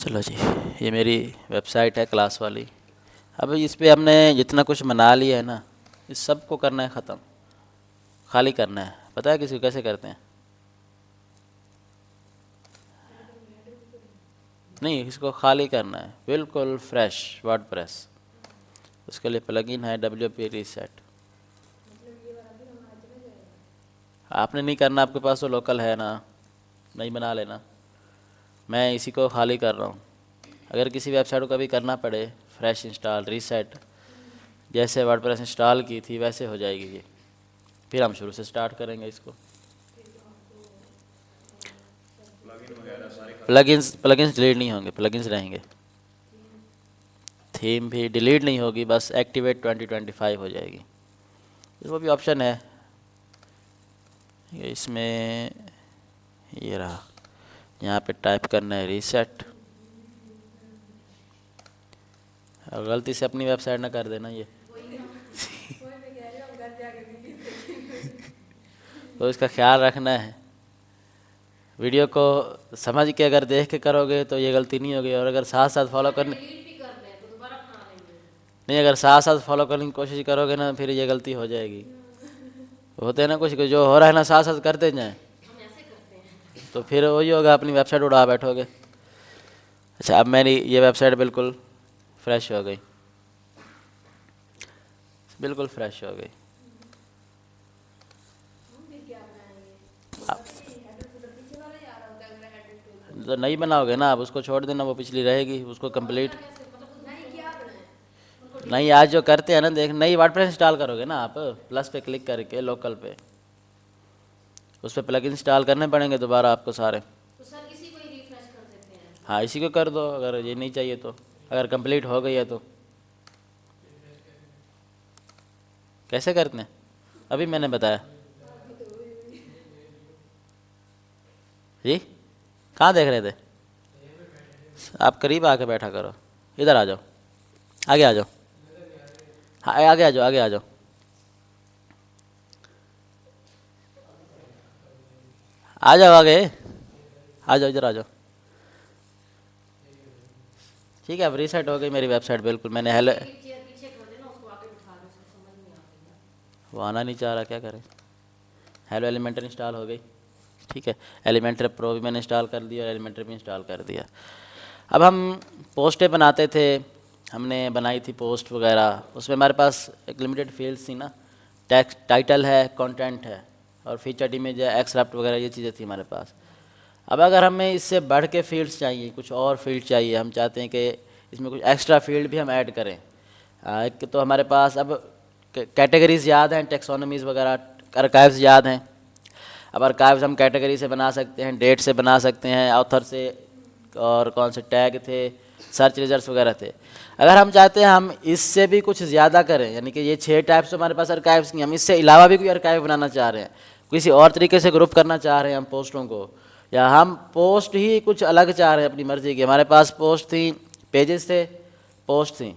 चलो जी, ये मेरी वेबसाइट है क्लास वाली। अब इस पे हमने जितना कुछ बना लिया है ना, इस सब को करना है ख़त्म, खाली करना है। पता है किसी को कैसे करते हैं? नहीं, इसको खाली करना है, बिल्कुल फ्रेश वर्डप्रेस। उसके लिए प्लगइन है WP रीसेट। आपने नहीं करना, आपके पास तो लोकल है ना, नहीं बना लेना। मैं इसी को खाली कर रहा हूँ। अगर किसी वेबसाइट को कभी करना पड़े फ्रेश इंस्टॉल रीसेट, जैसे वर्डप्रेस इंस्टॉल की थी वैसे हो जाएगी ये। फिर हम शुरू से स्टार्ट करेंगे इसको। प्लगइन्स डिलीट नहीं होंगे, प्लगइन्स रहेंगे। थीम भी डिलीट नहीं होगी, बस एक्टिवेट 2025 हो जाएगी। इसमें भी ऑप्शन है, इसमें ये रहा, यहाँ पे टाइप करना है रीसेट। गलती से अपनी वेबसाइट ना कर देना ये तो इसका ख्याल रखना है। वीडियो को समझ के अगर देख के करोगे तो ये गलती नहीं होगी, और अगर साथ साथ फॉलो करने नहीं, अगर साथ साथ फॉलो करने की कोशिश करोगे ना, फिर ये गलती हो जाएगी। होते हैं ना कुछ जो हो रहा है ना, साथ साथ करते जाएं, तो फिर वही होगा, अपनी वेबसाइट उड़ा बैठोगे। अच्छा, अब मेरी ये वेबसाइट बिल्कुल फ्रेश हो गई, बिल्कुल फ्रेश हो गई। तो नहीं बनाओगे ना, आप उसको छोड़ देना, वो पिछली रहेगी, उसको कंप्लीट। नहीं, आज जो करते हैं ना, देख, नई वर्डप्रेस इंस्टॉल करोगे ना आप, प्लस पे क्लिक करके लोकल पे उस पर प्लग इंस्टॉल करने पड़ेंगे दोबारा आपको सारे। तो सर इसी को ही रिफ्रेश कर देते हैं? हाँ, इसी को कर दो, अगर ये नहीं चाहिए तो। अगर कंप्लीट हो गई है तो कैसे करते हैं, अभी मैंने बताया जी। कहाँ देख रहे थे आप? करीब आके बैठा करो, इधर आ जाओ, आगे आ जाओ। हाँ, आगे आ जाओ, आगे आ जाओ। आ जाओ आगे, आ जाओ, इधर आ जाओ। ठीक है, अब रीसेट हो गई मेरी वेबसाइट बिल्कुल। मैंने हेलो, पीछे कर देना, उसको आगे बिठा दो, उसको समझ नहीं आता। वो आना नहीं चाह रहा, क्या करें। हेलो एलिमेंटर इंस्टॉल हो गई, ठीक है। एलिमेंटर प्रो भी मैंने इंस्टॉल कर दिया और एलिमेंटर भी इंस्टॉल कर दिया। अब हम पोस्टें बनाते थे, हमने बनाई थी पोस्ट वगैरह, उसमें हमारे पास एक लिमिटेड फील्ड्स थी ना, टेक्स्ट, टाइटल है, कंटेंट है, और फीचर्ड इमेज है, एक्सरप्ट वगैरह, ये चीज़ें थी हमारे पास। अब अगर हमें इससे बढ़ के फील्ड्स चाहिए, कुछ और फील्ड चाहिए, हम चाहते हैं कि इसमें कुछ एक्स्ट्रा फील्ड भी हम ऐड करें। एक तो हमारे पास अब कैटेगरीज याद हैं, टेक्सोनमीज़ वगैरह, आर्काइव्स याद हैं। अब आर्काइव्स हम कैटेगरी से बना सकते हैं, डेट से बना सकते हैं, ऑथर से, और कौन से टैग थे, सर्च रिजल्ट्स वगैरह थे। अगर हम चाहते हैं हम इससे भी कुछ ज़्यादा करें, यानी कि ये 6 टाइप्स तो हमारे पास आर्काइव्स की, हम इससे अलावा भी कोई आर्काइव बनाना चाह रहे हैं, किसी और तरीके से ग्रुप करना चाह रहे हैं हम पोस्टों को, या हम पोस्ट ही कुछ अलग चाह रहे हैं अपनी मर्ज़ी की। हमारे पास पोस्ट थी, पेजेस थे, पोस्ट थी,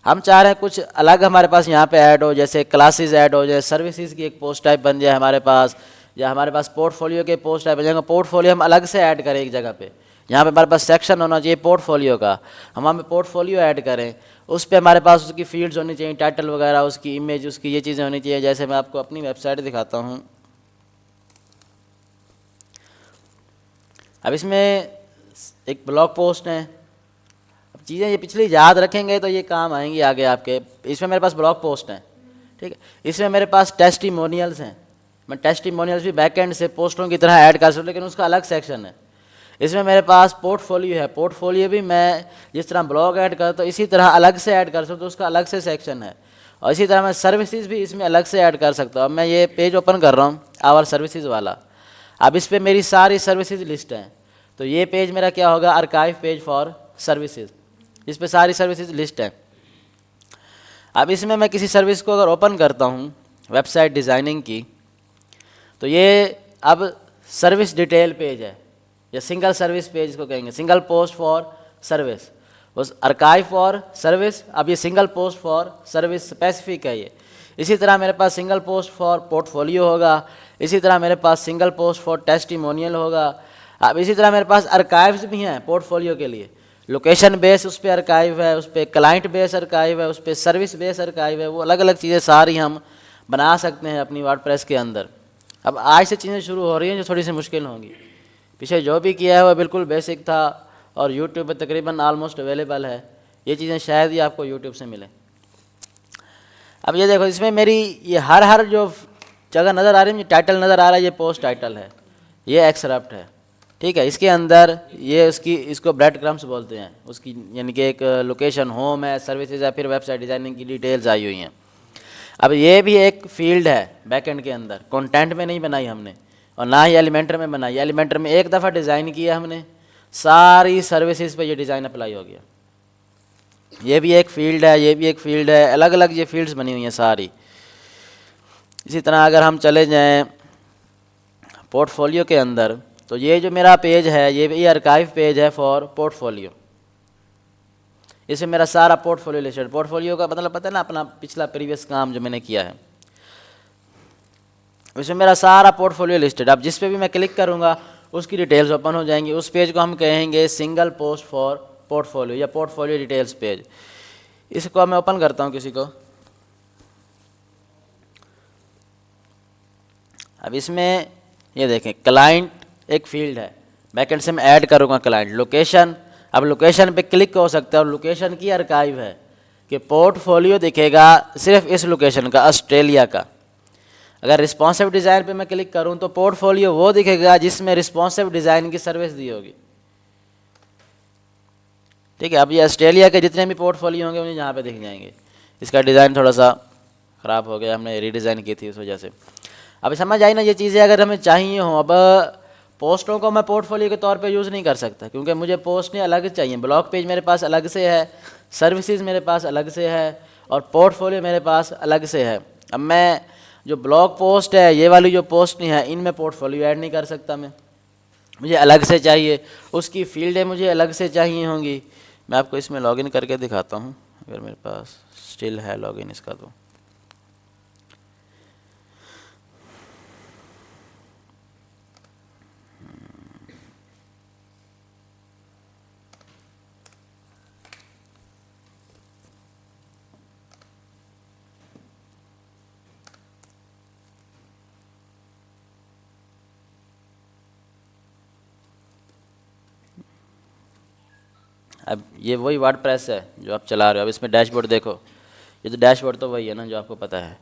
हम चाह रहे हैं कुछ अलग हमारे पास यहाँ पे ऐड हो, जैसे क्लासेस ऐड हो जाए, सर्विसेज की एक पोस्ट टाइप बन जाए हमारे पास, या हमारे पास पोर्टफोलियो के पोस्ट टाइप बन जाएगा। पोर्टफोलियो हम अलग से ऐड करें एक जगह पे, यहाँ पे हमारे पास सेक्शन होना चाहिए पोर्टफोलियो का, हम वहाँ पे पोर्टफोलियो ऐड करें, उस पर हमारे पास उसकी फील्ड्स होनी चाहिए, टाइटल वगैरह, उसकी इमेज, उसकी ये चीज़ें होनी चाहिए। जैसे मैं आपको अपनी वेबसाइट दिखाता हूँ। अब इसमें एक ब्लॉग पोस्ट है, अब चीज़ें ये पिछली याद रखेंगे तो ये काम आएंगी आगे आपके। इसमें मेरे पास ब्लॉग पोस्ट हैं, ठीक है। इसमें मेरे पास टेस्टिमोनियल्स हैं, मैं टेस्टिमोनियल्स भी बैकएंड से पोस्टों की तरह ऐड कर सकता हूँ, लेकिन उसका अलग सेक्शन है। इसमें मेरे पास पोर्टफोलियो है, पोर्टफोलियो भी मैं जिस तरह ब्लॉग ऐड करता हूँ इसी तरह अलग से ऐड कर सकता हूँ, उसका अलग से सेक्शन है। और इसी तरह मैं सर्विसेज भी इसमें अलग से ऐड कर सकता हूँ। अब मैं ये पेज ओपन कर रहा हूँ, आवर सर्विसेज वाला। अब इस पर मेरी सारी सर्विसेज लिस्ट हैं, तो ये पेज मेरा क्या होगा, आर्काइव पेज फॉर सर्विसेज, इस पर सारी सर्विसेज लिस्ट है। अब इसमें मैं किसी सर्विस को अगर ओपन करता हूँ, वेबसाइट डिज़ाइनिंग की, तो ये अब सर्विस डिटेल पेज है, या सिंगल सर्विस पेज इसको कहेंगे, सिंगल पोस्ट फॉर सर्विस, उस आर्काइव फॉर सर्विस। अब ये single post for service specific है ये। इसी तरह मेरे पास सिंगल पोस्ट फॉर पोर्टफोलियो होगा, इसी तरह मेरे पास सिंगल पोस्ट फॉर टेस्टिमोनियल होगा। अब इसी तरह मेरे पास आर्काइव्स भी हैं पोर्टफोलियो के लिए। लोकेशन बेस उस पर आर्काइव है, उस पर क्लाइंट बेस आर्काइव है, उस पर सर्विस बेस आर्काइव है। वो अलग अलग चीज़ें सारी हम बना सकते हैं अपनी वर्डप्रेस के अंदर। अब आज से चीज़ें शुरू हो रही हैं जो थोड़ी सी मुश्किल होंगी। पीछे जो भी किया है वो बिल्कुल बेसिक था और यूट्यूब पे तकरीबन ऑलमोस्ट अवेलेबल है। ये चीज़ें शायद ही आपको यूट्यूब से मिलें। अब ये देखो, इसमें मेरी ये हर जो जगह नज़र आ रही है, मुझे टाइटल नज़र आ रहा है, ये पोस्ट टाइटल है, ये एक्सरप्ट है, ठीक है। इसके अंदर ये इसको ब्रेड क्रम्स बोलते हैं, उसकी यानी कि एक लोकेशन, होम है, सर्विसेज है, फिर वेबसाइट डिज़ाइनिंग की डिटेल्स आई हुई हैं। अब ये भी एक फील्ड है बैकएंड के अंदर, कंटेंट में नहीं बनाई हमने और ना ही एलिमेंटर में बनाई। एलिमेंटर में एक दफ़ा डिज़ाइन किया हमने, सारी सर्विसेज पे ये डिज़ाइन अप्लाई हो गया। ये भी एक फील्ड है, ये भी एक फील्ड है, अलग अलग ये फील्ड्स बनी हुई हैं सारी। इसी तरह अगर हम चले जाएं पोर्टफोलियो के अंदर, तो ये जो मेरा पेज है ये आर्काइव पेज है फॉर पोर्टफोलियो। इसमें मेरा सारा पोर्टफोलियो लिस्टेड। पोर्टफोलियो का मतलब पता है ना, अपना पिछला प्रीवियस काम जो मैंने किया है, इसमें मेरा सारा पोर्टफोलियो लिस्टेड। अब जिस पे भी मैं क्लिक करूँगा उसकी डिटेल्स ओपन हो जाएंगी। उस पेज को हम कहेंगे सिंगल पोस्ट फॉर पोर्टफोलियो या पोर्टफोलियो डिटेल्स पेज। इसको मैं ओपन करता हूँ किसी को। अब इसमें ये देखें, क्लाइंट एक फील्ड है, बैकएंड से मैं ऐड करूँगा क्लाइंट। लोकेशन, अब लोकेशन पे क्लिक हो सकता है और लोकेशन की आर्काइव है कि पोर्टफोलियो दिखेगा सिर्फ इस लोकेशन का, ऑस्ट्रेलिया का। अगर रिस्पॉन्सिव डिज़ाइन पे मैं क्लिक करूँ तो पोर्टफोलियो वो दिखेगा जिसमें रिस्पॉन्सिव डिज़ाइन की सर्विस दी होगी, ठीक है। अब ये ऑस्ट्रेलिया के जितने भी पोर्टफोलियो होंगे मुझे यहाँ पे दिख जाएंगे। इसका डिज़ाइन थोड़ा सा ख़राब हो गया, हमने रीडिज़ाइन की थी इस वजह से। अब समझ आई ना ये चीज़ें अगर हमें चाहिए हों। अब पोस्टों को मैं पोर्टफोलियो के तौर पे यूज़ नहीं कर सकता क्योंकि मुझे पोस्ट नहीं अलग चाहिए। ब्लॉग पेज मेरे पास अलग से है, सर्विसेज मेरे पास अलग से है और पोर्टफोलियो मेरे पास अलग से है। अब मैं जो ब्लॉग पोस्ट है, ये वाली जो पोस्ट नहीं है, इनमें पोर्टफोलियो ऐड नहीं कर सकता मैं, मुझे अलग से चाहिए। उसकी फील्डें मुझे अलग से चाहिए होंगी। मैं आपको इसमें लॉगिन करके दिखाता हूँ अगर मेरे पास स्टिल है लॉगिन इसका तो। अब ये वही वर्डप्रेस है जो आप चला रहे हो। अब इसमें डैशबोर्ड देखो, ये तो डैशबोर्ड तो वही है ना जो आपको पता है।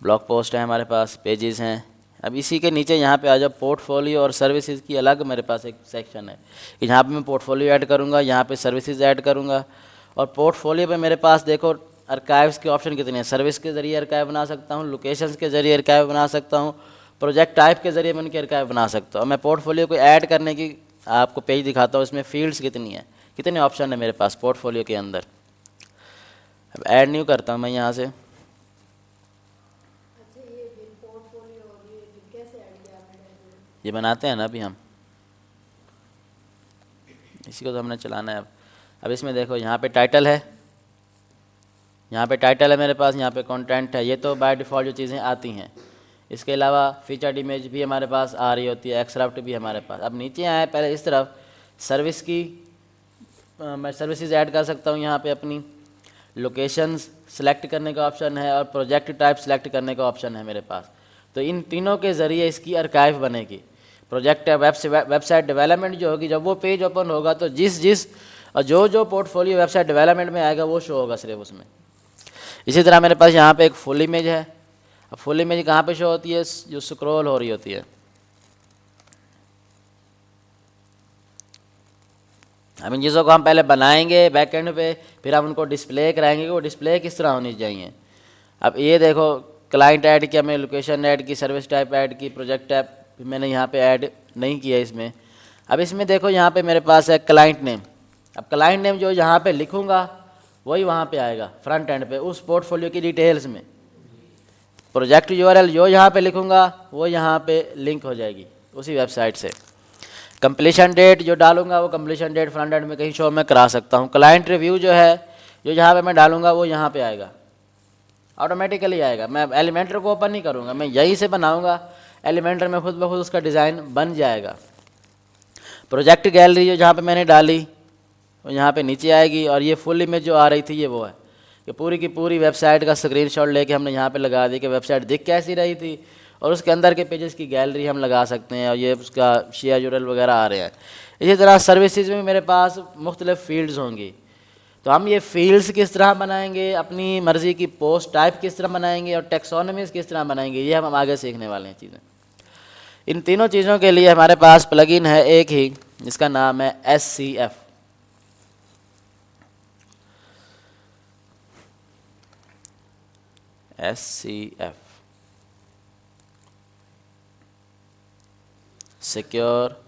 ब्लॉग पोस्ट है हमारे पास, पेजेस हैं। अब इसी के नीचे यहाँ पे आ जाओ, पोर्टफोलियो और सर्विसेज की अलग मेरे पास एक सेक्शन है कि यहाँ पे मैं पोर्टफोलियो ऐड करूँगा, यहाँ पे सर्विसेज ऐड करूँगा। और पोर्टफोलियो पे मेरे पास देखो आर्काइव्स के ऑप्शन कितने हैं। सर्विस के ज़रिए आर्काइव बना सकता हूँ, लोकेशंस के ज़रिए आर्काइव बना सकता हूँ, प्रोजेक्ट टाइप के ज़रिए मैं उनके आर्काइव बना सकता हूँ। मैं पोर्टफोलियो को ऐड करने की आपको पेज दिखाता हूँ, इसमें फील्ड्स कितनी है, कितने ऑप्शन है मेरे पास पोर्टफोलियो के अंदर। अब ऐड न्यू करता हूँ मैं यहाँ से। ये बनाते हैं ना अभी हम, इसी को तो हमने चलाना है। अब इसमें देखो यहाँ पे टाइटल है, यहाँ पे टाइटल है मेरे पास, यहाँ पे कंटेंट है। ये तो बाय डिफ़ॉल्ट जो चीज़ें आती हैं। इसके अलावा फीचर्ड इमेज भी हमारे पास आ रही होती है, एक्सरप्ट भी हमारे पास। अब नीचे आए पहले इस तरफ सर्विस की मैं सर्विसेज ऐड कर सकता हूँ। यहाँ पे अपनी लोकेशंस सेलेक्ट करने का ऑप्शन है और प्रोजेक्ट टाइप सेलेक्ट करने का ऑप्शन है मेरे पास। तो इन तीनों के ज़रिए इसकी आर्काइव बनेगी। प्रोजेक्ट वेबसाइट डेवलपमेंट जो होगी, जब वो पेज ओपन होगा तो जिस जो पोर्टफोलियो वेबसाइट डेवलपमेंट में आएगा वो शो होगा सिर्फ उसमें। इसी तरह मेरे पास यहाँ पे एक फुल इमेज है। अब फुल इमेज कहाँ पे शो होती है, जो स्क्रॉल हो रही होती है। हम इन चीज़ों को हम पहले बनाएंगे बैकएंड पे, फिर हम उनको डिस्प्ले कराएंगे कि वो डिस्प्ले किस तरह होनी चाहिए। अब ये देखो, क्लाइंट ऐड किया मैंने, लोकेशन ऐड की, सर्विस टाइप ऐड की, प्रोजेक्ट टाइप मैंने यहाँ पे ऐड नहीं किया इसमें। अब इसमें देखो यहाँ पे मेरे पास है क्लाइंट नेम। अब क्लाइंट नेम जो यहाँ पे लिखूँगा वही वहाँ पे आएगा फ्रंट एंड पे उस पोर्टफोलियो की डिटेल्स में। प्रोजेक्ट यूआरएल जो यहाँ पे लिखूँगा वो यहाँ पे लिंक हो जाएगी उसी वेबसाइट से। कंप्लीशन डेट जो डालूंगा वो कंप्लीशन डेट फ्रंट एंड में कहीं शो मैं करा सकता हूँ। क्लाइंट रिव्यू जो है, जो यहाँ पे मैं डालूंगा वो यहाँ पे आएगा, ऑटोमेटिकली आएगा। मैं एलिमेंटर को ओपन नहीं करूँगा, मैं यहीं से बनाऊँगा, एलिमेंटर में खुद ब खुद उसका डिज़ाइन बन जाएगा। प्रोजेक्ट गैलरी जो जहाँ पे मैंने डाली वो यहाँ पे नीचे आएगी, और ये फुल इमेज जो आ रही थी ये वो है कि पूरी की पूरी वेबसाइट का स्क्रीनशॉट लेके हमने यहाँ पे लगा दी कि वेबसाइट दिख कैसी रही थी, और उसके अंदर के पेजेस की गैलरी हम लगा सकते हैं, और ये उसका शेयर यूरल वगैरह आ रहे हैं। इसी तरह सर्विसेज में मेरे पास मुख्तलिफ फील्ड्स होंगी, तो हम ये फील्ड्स किस तरह बनाएंगे, अपनी मर्ज़ी की पोस्ट टाइप किस तरह बनाएंगे, और टेक्सोनमीज किस तरह बनाएंगे, ये हम आगे सीखने वाले हैं चीज़ें। इन तीनों चीज़ों के लिए हमारे पास प्लगइन है एक ही, जिसका नाम है SCF। SCF secure.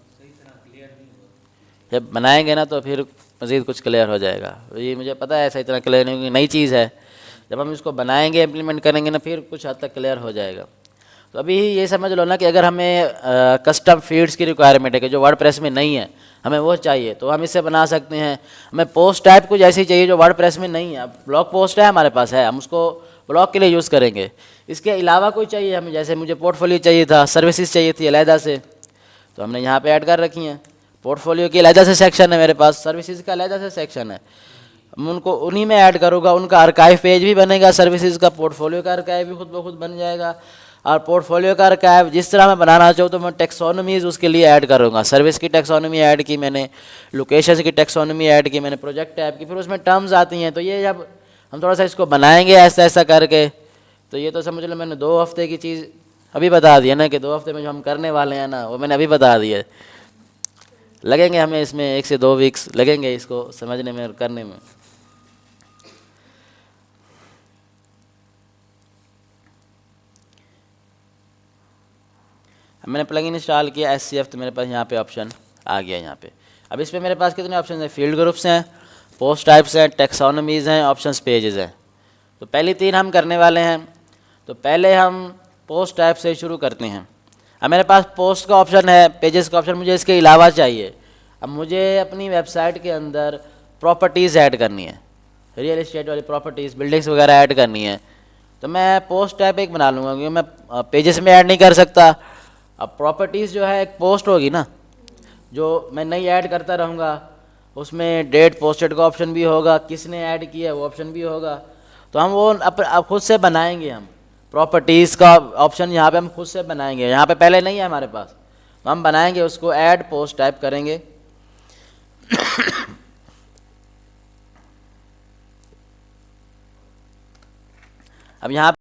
जब बनाएंगे ना तो फिर मज़ीद कुछ क्लियर हो जाएगा। ये मुझे पता है सही तरह क्लियर नहीं होगी, नई चीज़ है, जब हम इसको बनाएंगे इम्प्लीमेंट करेंगे ना फिर कुछ हद तक क्लियर हो जाएगा। तो अभी ये समझ लो ना कि अगर हमें कस्टम फील्ड्स की रिक्वायरमेंट है कि जो वर्डप्रेस में नहीं है हमें वो चाहिए, तो हम इससे बना सकते हैं। हमें पोस्ट टाइप कुछ ऐसी चाहिए जो वर्डप्रेस में नहीं है, ब्लॉग पोस्ट है हमारे पास है, हम उसको ब्लॉग के लिए यूज़ करेंगे। इसके अलावा कोई चाहिए हमें, जैसे मुझे पोर्टफोलियो चाहिए था, सर्विसेज चाहिए थी अलहदा से, तो हमने यहाँ पे ऐड कर रखी हैं। पोर्टफोलियो की अलहदा से सेक्शन है मेरे पास, सर्विसेज का अलहदा से सेक्शन है, हम उनको उन्हीं में ऐड करूँगा। उनका आर्काइव पेज भी बनेगा सर्विसेज का, पोर्टफोलियो का आर्काइव भी खुद ब खुद बन जाएगा। और पोर्टफोलियो का आर्काइव जिस तरह मैं बनाना चाहूँ तो मैं टेक्सोनमीज़ उसके लिए ऐड करूँगा। सर्विस की टेक्सोनमी ऐड की मैंने, लोकेशन की टेक्सोनमी ऐड की मैंने, प्रोजेक्ट टाइप की, फिर उसमें टर्म्स आती हैं। तो ये जब हम थोड़ा सा इसको बनाएंगे ऐसा ऐसा करके, तो ये तो समझ लो मैंने 2 हफ्ते की चीज़ अभी बता दिया ना, कि 2 हफ्ते में जो हम करने वाले हैं ना वो मैंने अभी बता दिया। लगेंगे हमें इसमें 1 से 2 वीक्स लगेंगे इसको समझने में और करने में। मैंने प्लगइन इंस्टॉल किया SCF, तो मेरे पास यहाँ पे ऑप्शन आ गया यहाँ पे। अब इसमें मेरे पास कितने ऑप्शन हैं, फील्ड ग्रुप्स हैं, पोस्ट टाइप्स हैं, टेक्सोनमीज़ हैं, ऑप्शंस पेजेस हैं। तो पहली 3 हम करने वाले हैं। तो पहले हम पोस्ट टाइप से शुरू करते हैं। अब मेरे पास पोस्ट का ऑप्शन है, पेजेस का ऑप्शन मुझे इसके अलावा चाहिए। अब मुझे अपनी वेबसाइट के अंदर प्रॉपर्टीज़ ऐड करनी है, रियल इस्टेट वाली प्रॉपर्टीज़, बिल्डिंग्स वगैरह ऐड करनी है। तो मैं पोस्ट टाइप एक बना लूँगा, क्योंकि मैं पेजेस में ऐड नहीं कर सकता। अब प्रॉपर्टीज़ जो है एक पोस्ट होगी ना, जो मैं नई ऐड करता रहूँगा, उसमें डेट पोस्टेड का ऑप्शन भी होगा, किसने ऐड किया वो ऑप्शन भी होगा। तो हम वो अब खुद से बनाएंगे, हम प्रॉपर्टीज़ का ऑप्शन यहाँ पे हम खुद से बनाएंगे, यहाँ पे पहले नहीं है हमारे पास, तो हम बनाएंगे उसको, ऐड पोस्ट टाइप करेंगे। अब यहाँ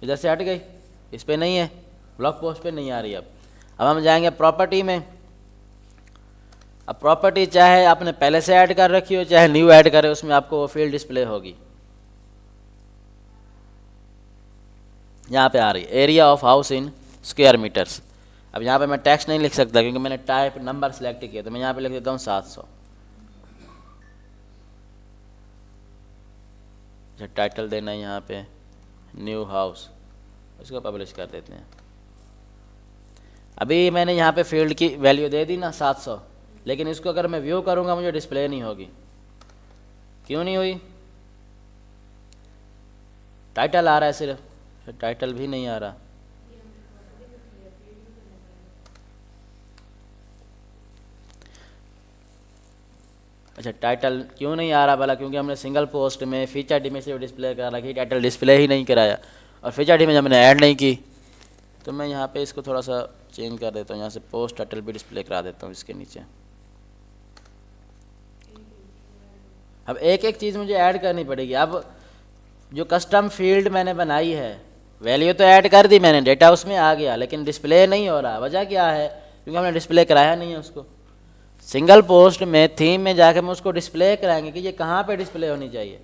इधर से हट गई, इस पे नहीं है, ब्लॉक पोस्ट पे नहीं आ रही। अब हम जाएंगे प्रॉपर्टी में। अब प्रॉपर्टी चाहे आपने पहले से ऐड कर रखी हो चाहे न्यू ऐड करे, उसमें आपको वो फील्ड डिस्प्ले होगी। यहाँ पे आ रही है area of house in square metres. अब यहाँ पे मैं टेक्स्ट नहीं लिख सकता क्योंकि मैंने टाइप नंबर सेलेक्ट किया, तो मैं यहाँ पे लिख देता हूँ 700। अच्छा, टाइटल देना है यहाँ पे न्यू हाउस, इसको पब्लिश कर देते हैं। अभी मैंने यहाँ पे फील्ड की वैल्यू दे दी ना 700, लेकिन इसको अगर मैं व्यू करूँगा मुझे डिस्प्ले नहीं होगी। क्यों नहीं हुई? टाइटल आ रहा है सिर्फ, टाइटल भी नहीं आ रहा। अच्छा, टाइटल क्यों नहीं आ रहा भला? क्योंकि हमने सिंगल पोस्ट में फीचर इमेज से डिस्प्ले करा रखी, टाइटल डिस्प्ले ही नहीं कराया, और फीचर इमेज हमने ऐड नहीं की। तो मैं यहाँ पे इसको थोड़ा सा चेंज कर देता हूँ, यहाँ से पोस्ट टाइटल भी डिस्प्ले करा देता हूँ इसके नीचे। अब एक एक चीज़ मुझे ऐड करनी पड़ेगी। अब जो कस्टम फील्ड मैंने बनाई है, वैल्यू तो ऐड कर दी मैंने, डेटा उसमें आ गया, लेकिन डिस्प्ले नहीं हो रहा। वजह क्या है? क्योंकि हमने डिस्प्ले कराया नहीं है उसको। सिंगल पोस्ट में थीम में जाकर हम उसको डिस्प्ले कराएंगे कि ये कहाँ पे डिस्प्ले होनी चाहिए,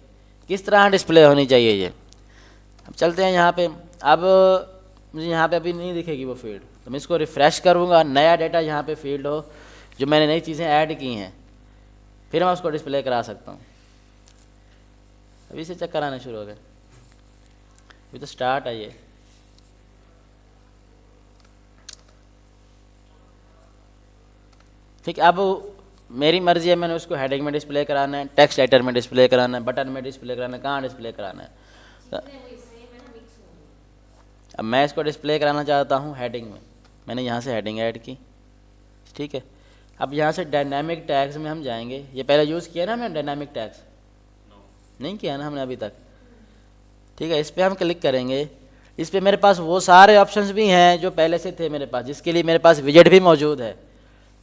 किस तरह डिस्प्ले होनी चाहिए ये। अब चलते हैं यहाँ पे। अब मुझे यहाँ पे अभी नहीं दिखेगी वो फील्ड, तो मैं इसको रिफ़्रेश करूँगा, नया डेटा यहाँ पे फील्ड हो जो मैंने नई चीज़ें ऐड की हैं, फिर मैं उसको डिस्प्ले करा सकता हूँ। अभी से चक्कर आने शुरू हो गए, अभी तो स्टार्ट है ये। ठीक है, अब मेरी मर्जी है, मैंने उसको हेडिंग में डिस्प्ले कराना है, टेक्स्ट एडिटर में डिस्प्ले कराना है, बटन में डिस्प्ले कराना है, कहाँ डिस्प्ले कराना है। तो अब मैं इसको डिस्प्ले कराना चाहता हूँ हेडिंग में, मैंने यहाँ से हेडिंग ऐड की। ठीक है, अब यहाँ से डायनामिक टैग्स में हम जाएंगे। ये पहले यूज़ किया ना हमने डायनामिक टैग्स? नहीं किया ना हमने अभी तक। ठीक है, इस पर हम क्लिक करेंगे। इस पर मेरे पास वो सारे ऑप्शंस भी हैं जो पहले से थे मेरे पास, जिसके लिए मेरे पास विजेट भी मौजूद है।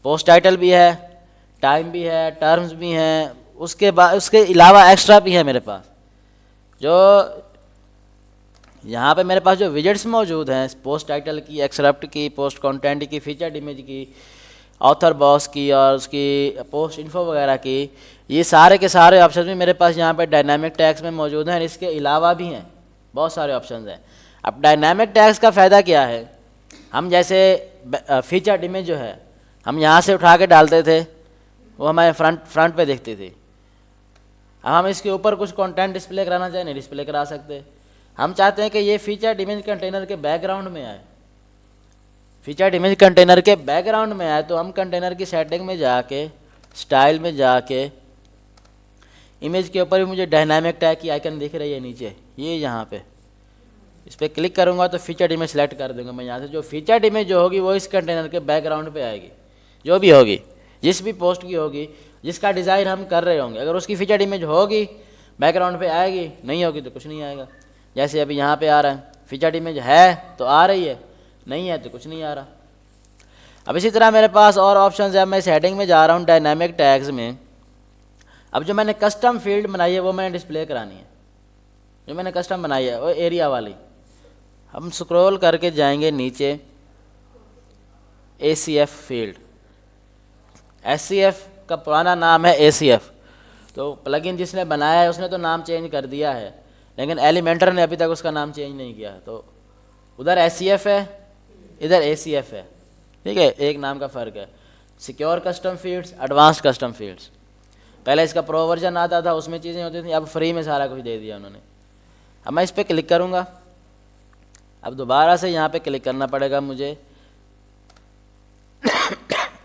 पोस्ट टाइटल भी है, टाइम भी है, टर्म्स भी हैं, उसके बाद उसके अलावा एक्स्ट्रा भी है मेरे पास। जो यहाँ पे मेरे पास जो विजेट्स मौजूद हैं, पोस्ट टाइटल की, एक्सेप्ट की, पोस्ट कंटेंट की, फीचर्ड इमेज की, ऑथर बॉस की और उसकी पोस्ट इन्फो वगैरह की, ये सारे के सारे ऑप्शन भी मेरे पास यहाँ पे डायनामिक टैग्स में मौजूद हैं। इसके अलावा भी हैं बहुत सारे ऑप्शन हैं। अब डायनामिक टैग्स का फ़ायदा क्या है? हम जैसे फीचर्ड इमेज जो है हम यहाँ से उठा के डालते थे, वो हमारे फ्रंट पे दिखती थी। अब हम इसके ऊपर कुछ कंटेंट डिस्प्ले कराना चाहें, नहीं डिस्प्ले करा सकते। हम चाहते हैं कि ये फीचर्ड इमेज कंटेनर के बैकग्राउंड में आए, फीचर्ड इमेज कंटेनर के बैकग्राउंड में आए, तो हम कंटेनर की सेटिंग में जाके, स्टाइल में जाके, इमेज के ऊपर भी मुझे डायनामिक टैग की आइकन दिख रही है नीचे, ये यहाँ पे इस पर क्लिक करूँगा तो फीचर्ड इमेज सेलेक्ट कर दूँगा मैं। यहाँ से जो फीचर्ड इमेज जो होगी वो इस कंटेनर के बैकग्राउंड पे आएगी, जो भी होगी, जिस भी पोस्ट की होगी, जिसका डिज़ाइन हम कर रहे होंगे। अगर उसकी फीचर्ड इमेज होगी बैकग्राउंड पे आएगी, नहीं होगी तो कुछ नहीं आएगा। जैसे अभी यहाँ पे आ रहा है, फीचर्ड इमेज है तो आ रही है, नहीं है तो कुछ नहीं आ रहा। अब इसी तरह मेरे पास और ऑप्शन है। मैं इस हेडिंग में जा रहा हूँ डायनामिक टैग्स में। अब जो मैंने कस्टम फील्ड बनाई है वो मैंने डिस्प्ले करानी है, जो मैंने कस्टम बनाई है वो एरिया वाली। हम स्क्रॉल करके जाएंगे नीचे, ACF फील्ड, SCF का पुराना नाम है ACF। तो प्लगइन जिसने बनाया है उसने तो नाम चेंज कर दिया है, लेकिन एलिमेंटर ने अभी तक उसका नाम चेंज नहीं किया है। तो उधर SCF है, इधर ACF है। ठीक है, एक नाम का फ़र्क है। Secure custom fields, advanced custom fields. पहले इसका प्रो वर्जन आता था, उसमें चीज़ें होती थी, अब फ्री में सारा कुछ दे दिया उन्होंने। अब मैं इस पर क्लिक करूँगा, अब दोबारा से यहाँ पे क्लिक करना पड़ेगा मुझे।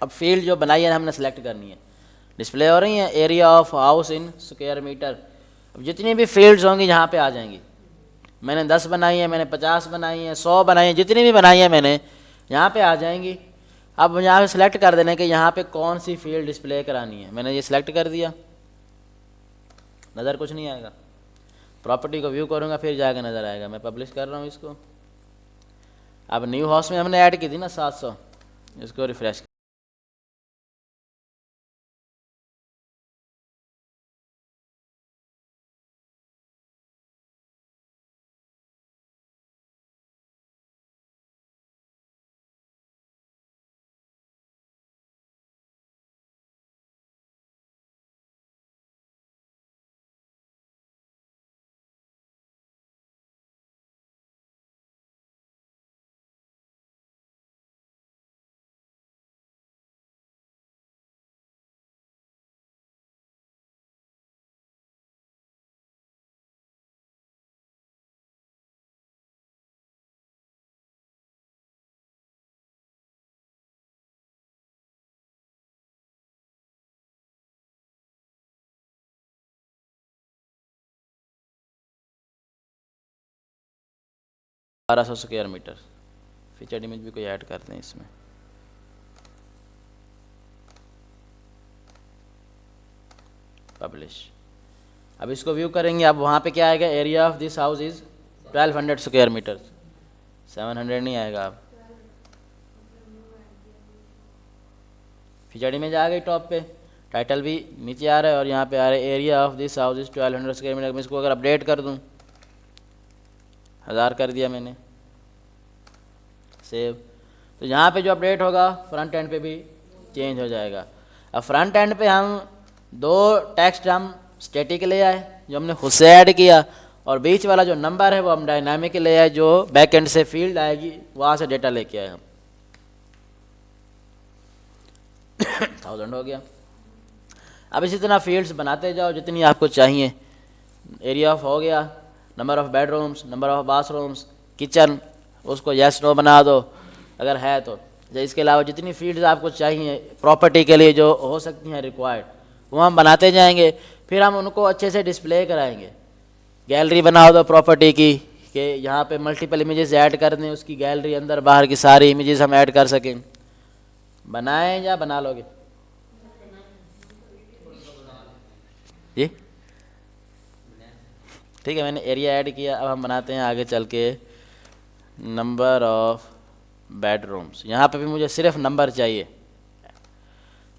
अब फील्ड जो बनाई है हमने सेलेक्ट करनी है, डिस्प्ले हो रही है area of house in square metre. अब जितनी भी फील्ड्स होंगी यहाँ पे आ जाएंगी। मैंने 10 बनाई है, मैंने 50 बनाई है, 100 बनाई है, जितनी भी बनाई है मैंने यहाँ पे आ जाएंगी। अब यहाँ पे सेलेक्ट कर देने कि यहाँ पे कौन सी फील्ड डिस्प्ले करानी है। मैंने ये सिलेक्ट कर दिया, नज़र कुछ नहीं आएगा। प्रॉपर्टी को व्यू करूँगा फिर जाकर नज़र आएगा। मैं पब्लिश कर रहा हूँ इसको। अब न्यू हाउस में हमने ऐड की थी ना 700, इसको refresh 1200 square metre. Feature image भी कोई ऐड करते हैं इसमें। पब्लिश। अब इसको व्यू करेंगे, अब वहाँ पे क्या आएगा, area of this house is 1200 square metre, 700 नहीं आएगा। अब फीचर इमेज आ गई टॉप पे, टाइटल भी नीचे आ रहा है और यहाँ पे आ रहा है area of this house is 1200 square metre. मैं इसको अगर अपडेट कर दूँ, 1000 कर दिया मैंने, सेव, तो यहाँ पे जो अपडेट होगा फ्रंट एंड पे भी चेंज हो जाएगा। अब फ्रंट एंड पे हम दो टेक्स्ट हम स्टैटिक ले आए जो हमने खुद से ऐड किया, और बीच वाला जो नंबर है वो हम डायनामिक ले आए, जो बैक एंड से फील्ड आएगी वहाँ से डेटा लेके आए हम। 1000 हो गया। अब इसी तरह फील्ड्स बनाते जाओ जितनी आपको चाहिए। एरिया ऑफ हो गया, number of bedrooms, number of bathrooms, kitchen, उसको यस नो बना दो अगर है तो। इसके अलावा जितनी फील्ड्स आपको चाहिए प्रॉपर्टी के लिए जो हो सकती हैं रिक्वायर्ड, वो हम बनाते जाएंगे। फिर हम उनको अच्छे से डिस्प्ले कराएंगे। गैलरी बना दो प्रॉपर्टी की, कि यहाँ पे मल्टीपल इमेजेस ऐड कर दें, उसकी गैलरी अंदर बाहर की सारी इमेजेस हम ऐड कर सकें। बनाएं या बना लोगे जी? ठीक है, मैंने एरिया ऐड किया। अब हम बनाते हैं आगे चल के नंबर ऑफ़ बेडरूम्स। यहाँ पे भी मुझे सिर्फ नंबर चाहिए।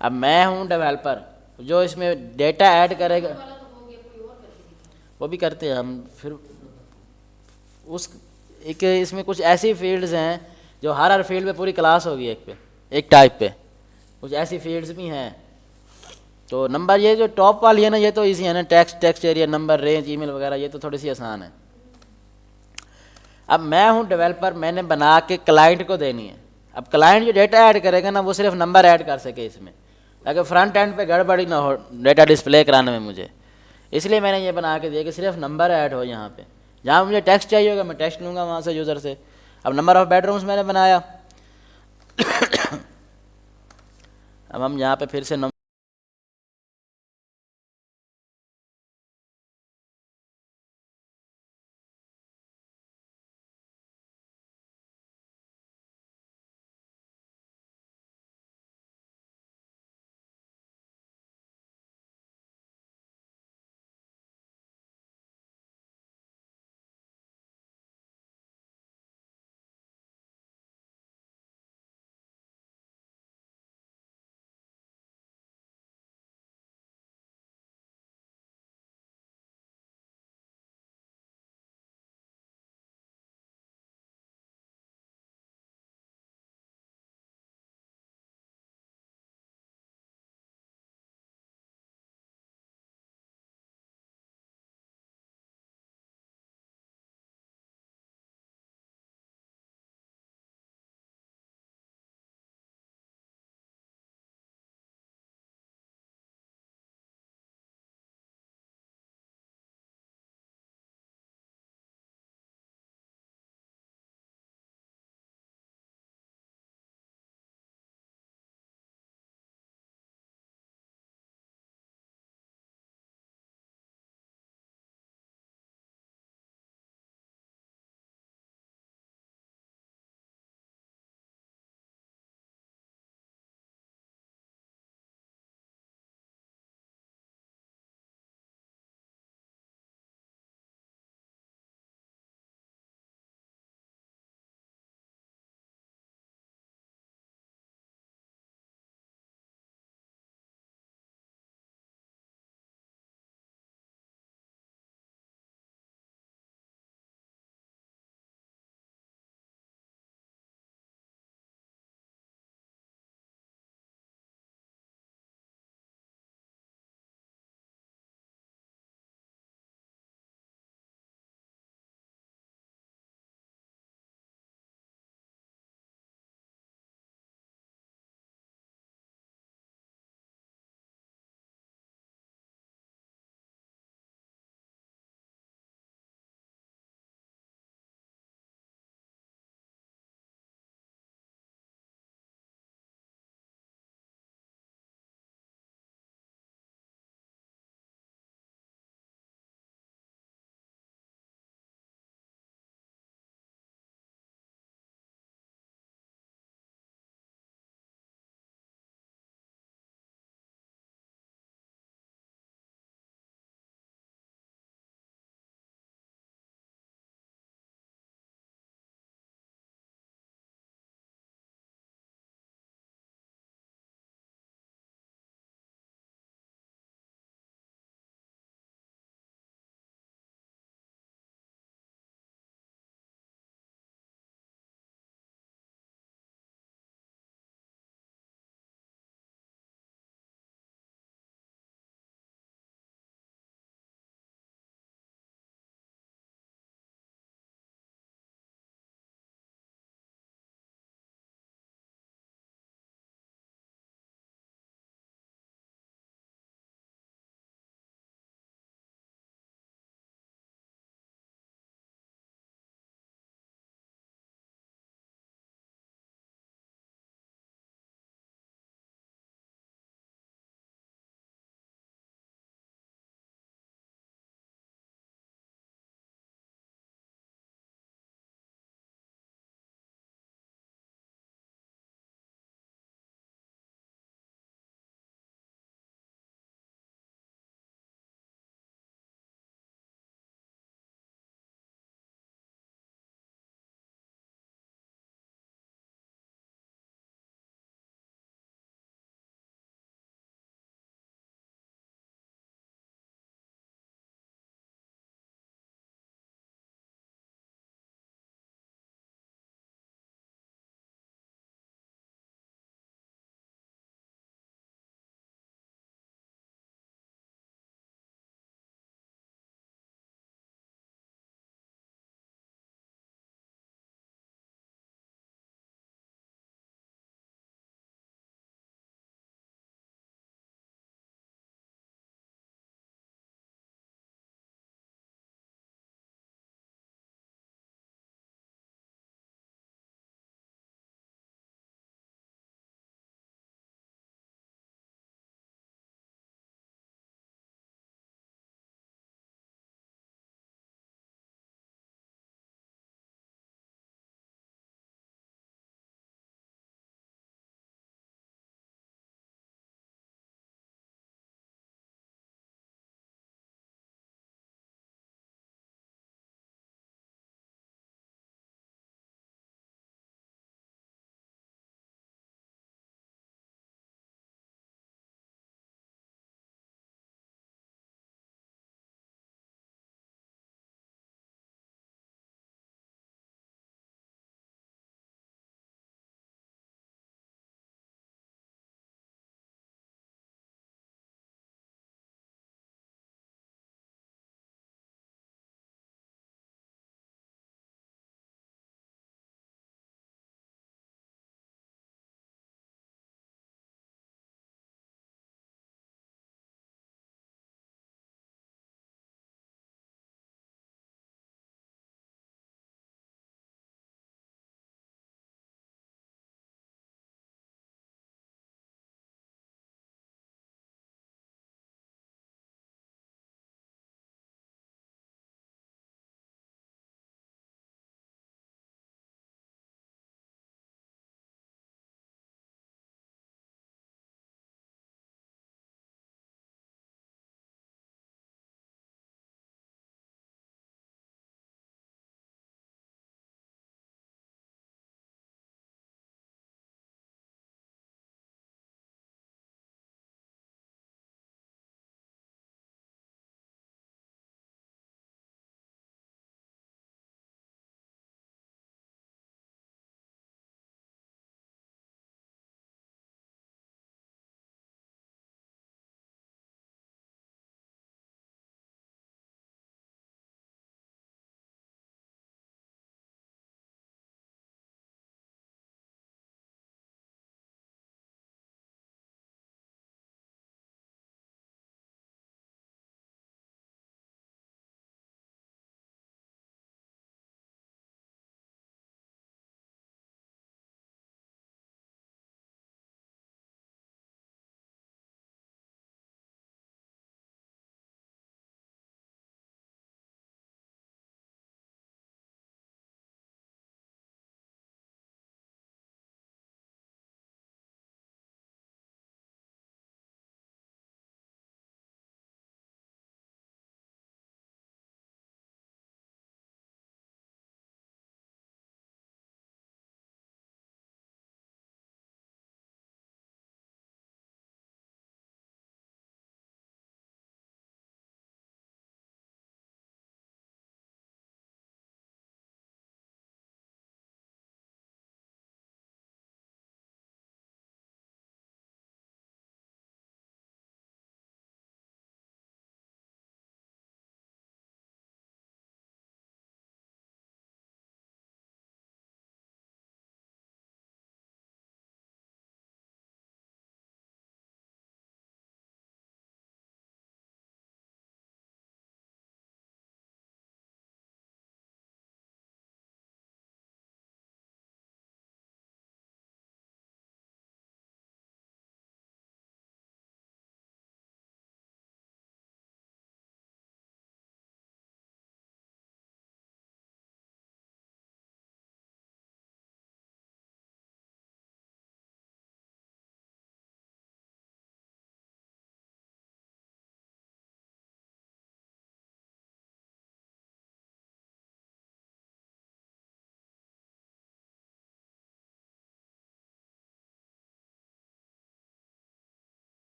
अब मैं हूँ डेवलपर, जो इसमें डेटा ऐड करेगा वाला तो हो गया, कोई और करके दिखाओ। वो भी करते हैं हम। फिर उस एक इसमें कुछ ऐसी फील्ड्स हैं जो हर फील्ड पे पूरी क्लास होगी एक पे, एक टाइप पे, कुछ ऐसी फील्ड्स भी हैं। तो नंबर ये जो टॉप वाली है ना, ये तो इजी है ना, text area, number, range, email वगैरह, ये तो थोड़ी सी आसान है। अब मैं हूँ डेवलपर, मैंने बना के क्लाइंट को देनी है। अब क्लाइंट जो डेटा ऐड करेगा ना, वो सिर्फ नंबर ऐड कर सके इसमें, ताकि फ्रंट एंड पे गड़बड़ी ना हो डेटा डिस्प्ले कराने में मुझे। इसलिए मैंने ये बना के दिया कि सिर्फ नंबर ऐड हो यहाँ पे। जहाँ मुझे टेक्स्ट चाहिए होगा मैं टेक्स्ट लूँगा वहाँ से यूज़र से। अब नंबर ऑफ़ बेडरूम्स मैंने बनाया। अब हम यहाँ पे फिर से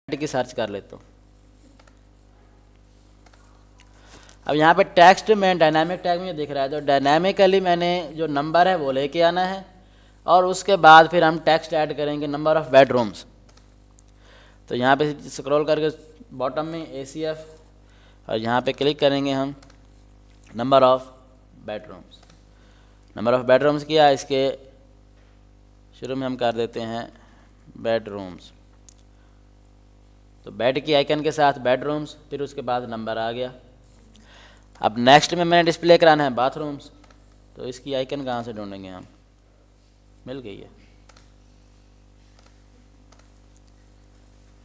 की सर्च कर लेता हूँ। अब यहाँ पे टेक्स्ट में डायनामिक टैग में दिख रहा है, तो डायनामिकली मैंने जो नंबर है वो लेके आना है और उसके बाद फिर हम टेक्स्ट ऐड करेंगे नंबर ऑफ़ बेडरूम्स। तो यहाँ पे स्क्रॉल करके बॉटम में ACF और यहाँ पे क्लिक करेंगे हम number of bedrooms. Number of bedrooms किया, इसके शुरू में हम कर देते हैं बेडरूम्स। तो बेड की आइकन के साथ बेडरूम्स, फिर उसके बाद नंबर आ गया। अब नेक्स्ट में मैंने डिस्प्ले कराना है बाथरूम्स, तो इसकी आइकन कहाँ से ढूंढेंगे हम, मिल गई है।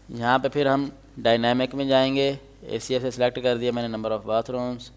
यहाँ पे फिर हम डायनामिक में जाएंगे, ACF से सिलेक्ट कर दिया मैंने नंबर ऑफ़ बाथरूम्स,